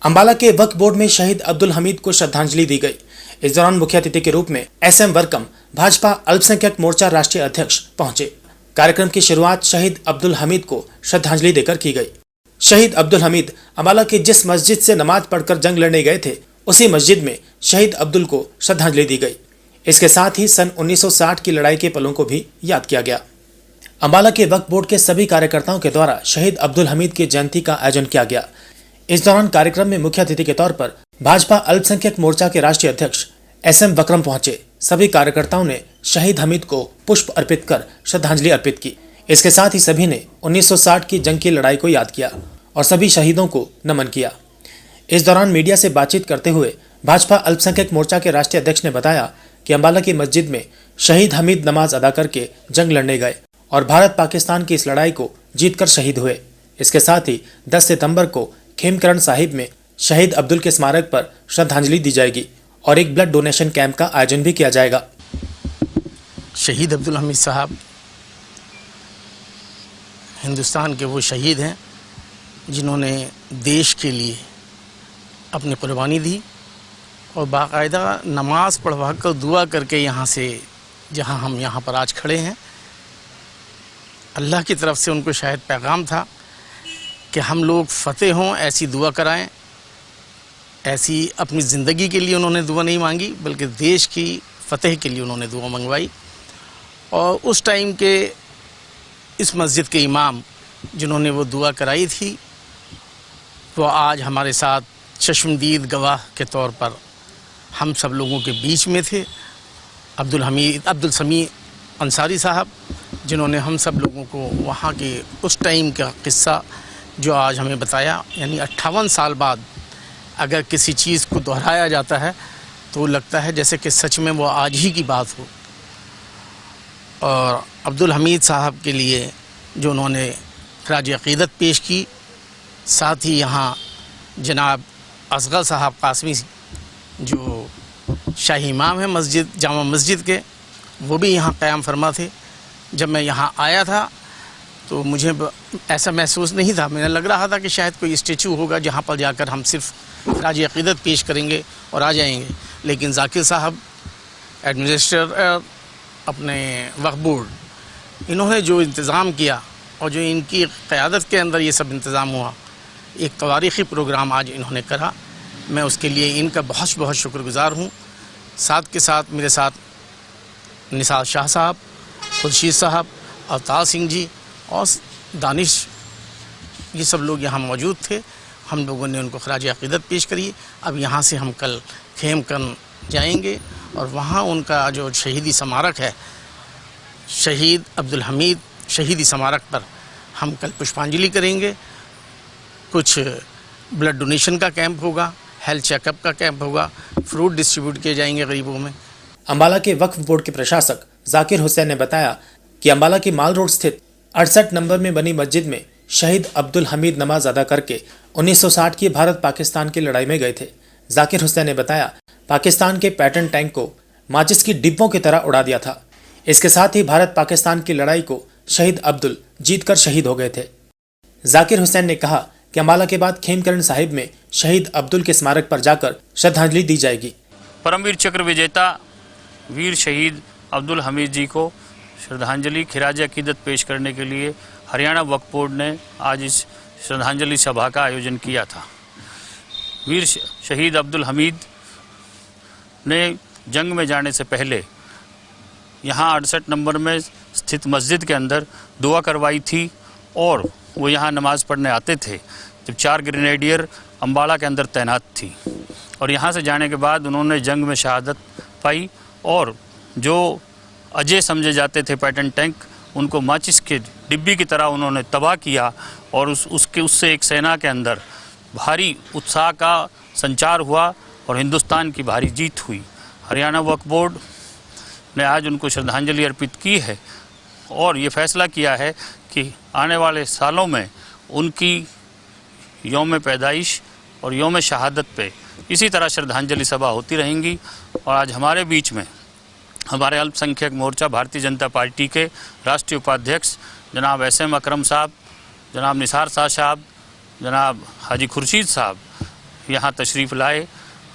अंबाला के वक्फ बोर्ड में शहीद अब्दुल हमीद को श्रद्धांजलि दी गई। इस दौरान मुख्य अतिथि के रूप में एसएम वर्कम भाजपा अल्पसंख्यक मोर्चा राष्ट्रीय अध्यक्ष पहुंचे। कार्यक्रम की शुरुआत शहीद अब्दुल हमीद को श्रद्धांजलि देकर की गई। शहीद अब्दुल हमीद अंबाला की जिस मस्जिद से नमाज पढ़कर जंग लड़ने गए थे, उसी मस्जिद में शहीद अब्दुल को श्रद्धांजलि दी गई। इसके साथ ही सन 1960 की लड़ाई के पलों को भी याद किया गया। अंबाला के वक्फ बोर्ड के सभी कार्यकर्ताओं के द्वारा शहीद अब्दुल हमीद की जयंती का आयोजन किया गया। इस दौरान कार्यक्रम में मुख्य अतिथि के तौर पर भाजपा अल्पसंख्यक मोर्चा के राष्ट्रीय अध्यक्ष एसएम वक्रम पहुंचे। सभी कार्यकर्ताओं ने शहीद हमीद को पुष्प अर्पित कर श्रद्धांजलि अर्पित की। इसके साथ ही सभी ने 1960 की जंग की लड़ाई को याद किया और सभी शहीदों को नमन किया। इस दौरान मीडिया से बातचीत करते हुए भाजपा अल्पसंख्यक मोर्चा के राष्ट्रीय अध्यक्ष ने बताया कि अंबाला की मस्जिद में शहीद हमीद नमाज अदा करके जंग लड़ने गए और भारत पाकिस्तान की इस लड़ाई को जीतकर शहीद हुए। इसके साथ ही 10 सितंबर को खेमकरण साहिब में शहीद अब्दुल के स्मारक पर श्रद्धांजलि दी जाएगी और एक ब्लड डोनेशन कैंप का आयोजन भी किया जाएगा। शहीद अब्दुल हमीद साहब हिंदुस्तान के वो शहीद हैं जिन्होंने देश के लिए अपनी कुर्बानी दी और बाकायदा नमाज पढ़वा कर दुआ करके यहाँ से जहाँ हम यहाँ पर आज खड़े हैं, अल्लाह की तरफ से उनको शायद पैगाम था कि हम लोग फ़तेह हों, ऐसी दुआ कराएं। ऐसी अपनी ज़िंदगी के लिए उन्होंने दुआ नहीं मांगी, बल्कि देश की फ़तेह के लिए उन्होंने दुआ मंगवाई। और उस टाइम के इस मस्जिद के इमाम जिन्होंने वो दुआ कराई थी, वो आज हमारे साथ चश्मदीद गवाह के तौर पर हम सब लोगों के बीच में थे। अब्दुल समी अंसारी साहब, जिन्होंने हम सब लोगों को वहाँ के उस टाइम का किस्सा जो आज हमें बताया, यानी 58 साल बाद अगर किसी चीज़ को दोहराया जाता है तो लगता है जैसे कि सच में वो आज ही की बात हो। और अब्दुल हमीद साहब के लिए जो उन्होंने खराज अक़ीदत पेश की, साथ ही यहाँ जनाब असगर साहब कासमी जो शाही इमाम है मस्जिद जामा मस्जिद के, वो भी यहाँ क़याम फरमा थे। जब मैं यहाँ आया था तो मुझे ऐसा महसूस नहीं था, मुझे लग रहा था कि शायद कोई स्टेचू होगा जहाँ पर जाकर हम सिर्फ खराज अक़ीदत पेश करेंगे और आ जाएंगे। लेकिन जाकिर साहब एडमिनिस्ट्रेटर अपने वक्फ बोर्ड, इन्होंने जो इंतज़ाम किया और जो इनकी क़यादत के अंदर ये सब इंतज़ाम हुआ, एक तवारीख़ी प्रोग्राम आज इन्होंने करा, मैं उसके लिए इनका बहुत बहुत शुक्रगुज़ार हूँ। साथ के साथ मेरे साथ निसार शाह साहब, खुर्शीद साहब, अवतार सिंह जी और दानिश, ये सब लोग यहाँ मौजूद थे। हम लोगों ने उनको खराज अक़ीदत पेश करी। अब यहाँ से हम कल खेमकरण जाएंगे और वहाँ उनका जो शहीदी स्मारक है, शहीद अब्दुल हमीद शहीदी स्मारक पर हम कल पुष्पांजलि करेंगे। कुछ ब्लड डोनेशन का कैंप होगा, हेल्थ चेकअप का कैंप होगा, फ्रूट डिस्ट्रीब्यूट किए जाएंगे गरीबों में। अंबाला के वक्फ बोर्ड के प्रशासक जाकिर हुसैन ने बताया कि अंबाला की माल रोड स्थित 68 नंबर में बनी मस्जिद में शहीद अब्दुल हमीद नमाज अदा करके 1960 की भारत पाकिस्तान की लड़ाई में गए थे। जाकिर हुसैन ने बताया, पाकिस्तान के पैटर्न टैंक को माचिस की डिब्बों की तरह उड़ा दिया था। इसके साथ ही भारत पाकिस्तान की लड़ाई को शहीद अब्दुल जीतकर शहीद हो गए थे। जाकिर हुसैन ने कहा कि अंबाला के बाद खेमकरण साहिब में शहीद अब्दुल के स्मारक पर जाकर श्रद्धांजलि दी जाएगी। परमवीर चक्र विजेता वीर शहीद अब्दुल हमीद जी को श्रद्धांजलि खिराज अक़ीदत पेश करने के लिए हरियाणा वक्फ बोर्ड ने आज इस श्रद्धांजलि सभा का आयोजन किया था। वीर शहीद अब्दुल हमीद ने जंग में जाने से पहले यहाँ 68 नंबर में स्थित मस्जिद के अंदर दुआ करवाई थी और वो यहाँ नमाज़ पढ़ने आते थे जब 4 ग्रेनेडियर अंबाला के अंदर तैनात थी। और यहाँ से जाने के बाद उन्होंने जंग में शहादत पाई और जो अजय समझे जाते थे पैटर्न टैंक, उनको माचिस के डिब्बी की तरह उन्होंने तबाह किया और उससे एक सेना के अंदर भारी उत्साह का संचार हुआ और हिंदुस्तान की भारी जीत हुई। हरियाणा वक्फ बोर्ड ने आज उनको श्रद्धांजलि अर्पित की है और ये फैसला किया है कि आने वाले सालों में उनकी यौम पैदाइश और यौम शहादत पे इसी तरह श्रद्धांजलि सभा होती रहेंगी। और आज हमारे बीच में हमारे अल्पसंख्यक मोर्चा भारतीय जनता पार्टी के राष्ट्रीय उपाध्यक्ष जनाब एसएम अकरम साहब, जनाब निसार शाह साहब, जनाब हाजी खुर्शीद साहब, यहाँ तशरीफ़ लाए,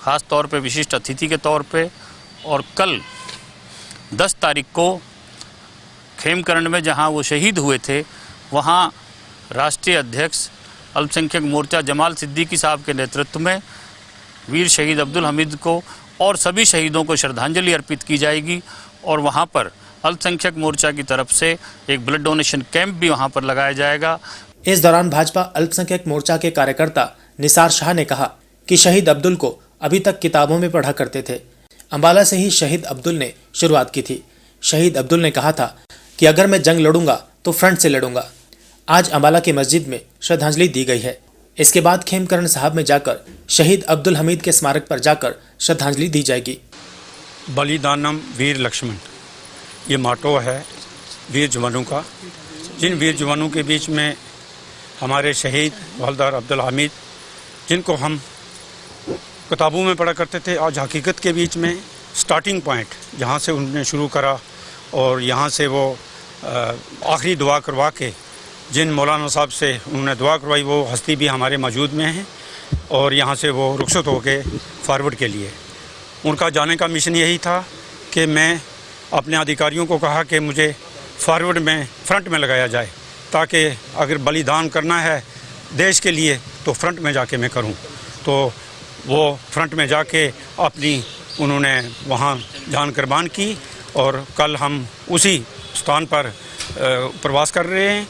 ख़ास तौर पे विशिष्ट अतिथि के तौर पे। और कल 10 तारीख को खेमकरन में जहाँ वो शहीद हुए थे, वहाँ राष्ट्रीय अध्यक्ष अल्पसंख्यक मोर्चा जमाल सिद्दीकी साहब के नेतृत्व में वीर शहीद अब्दुल हमीद को और सभी शहीदों को श्रद्धांजलि अर्पित की जाएगी। और वहाँ पर अल्पसंख्यक मोर्चा की तरफ से एक ब्लड डोनेशन कैंप भी वहाँ पर लगाया जाएगा। इस दौरान भाजपा अल्पसंख्यक मोर्चा के कार्यकर्ता निसार शाह ने कहा कि शहीद अब्दुल को अभी तक किताबों में पढ़ा करते थे। अंबाला से ही शहीद अब्दुल ने शुरुआत की थी। शहीद अब्दुल ने कहा था कि अगर मैं जंग लड़ूंगा तो फ्रंट से लड़ूंगा। आज अंबाला की मस्जिद में श्रद्धांजलि दी गई है। इसके बाद खेमकरन साहब में जाकर शहीद अब्दुल हमीद के स्मारक पर जाकर श्रद्धांजलि दी जाएगी। बलिदानम वीर लक्ष्मण, ये माटो है वीर जवानों का। जिन वीर जवानों के बीच में हमारे शहीद हवलदार अब्दुल हमीद, जिनको हम किताबों में पढ़ा करते थे, आज हकीकत के बीच में स्टार्टिंग पॉइंट जहाँ से उन्होंने शुरू करा और यहाँ से वो आखिरी दुआ करवा के जिन मौलाना साहब से उन्होंने दुआ करवाई, वो हस्ती भी हमारे मौजूद में हैं और यहाँ से वो रुखसत होके फॉरवर्ड के लिए। उनका जाने का मिशन यही था कि मैं अपने अधिकारियों को कहा कि मुझे फॉरवर्ड में फ्रंट में लगाया जाए, ताकि अगर बलिदान करना है देश के लिए तो फ्रंट में जाके मैं करूं। तो वो फ्रंट में जाके अपनी उन्होंने वहाँ जान कुर्बान की और कल हम उसी स्थान पर प्रवास कर रहे हैं।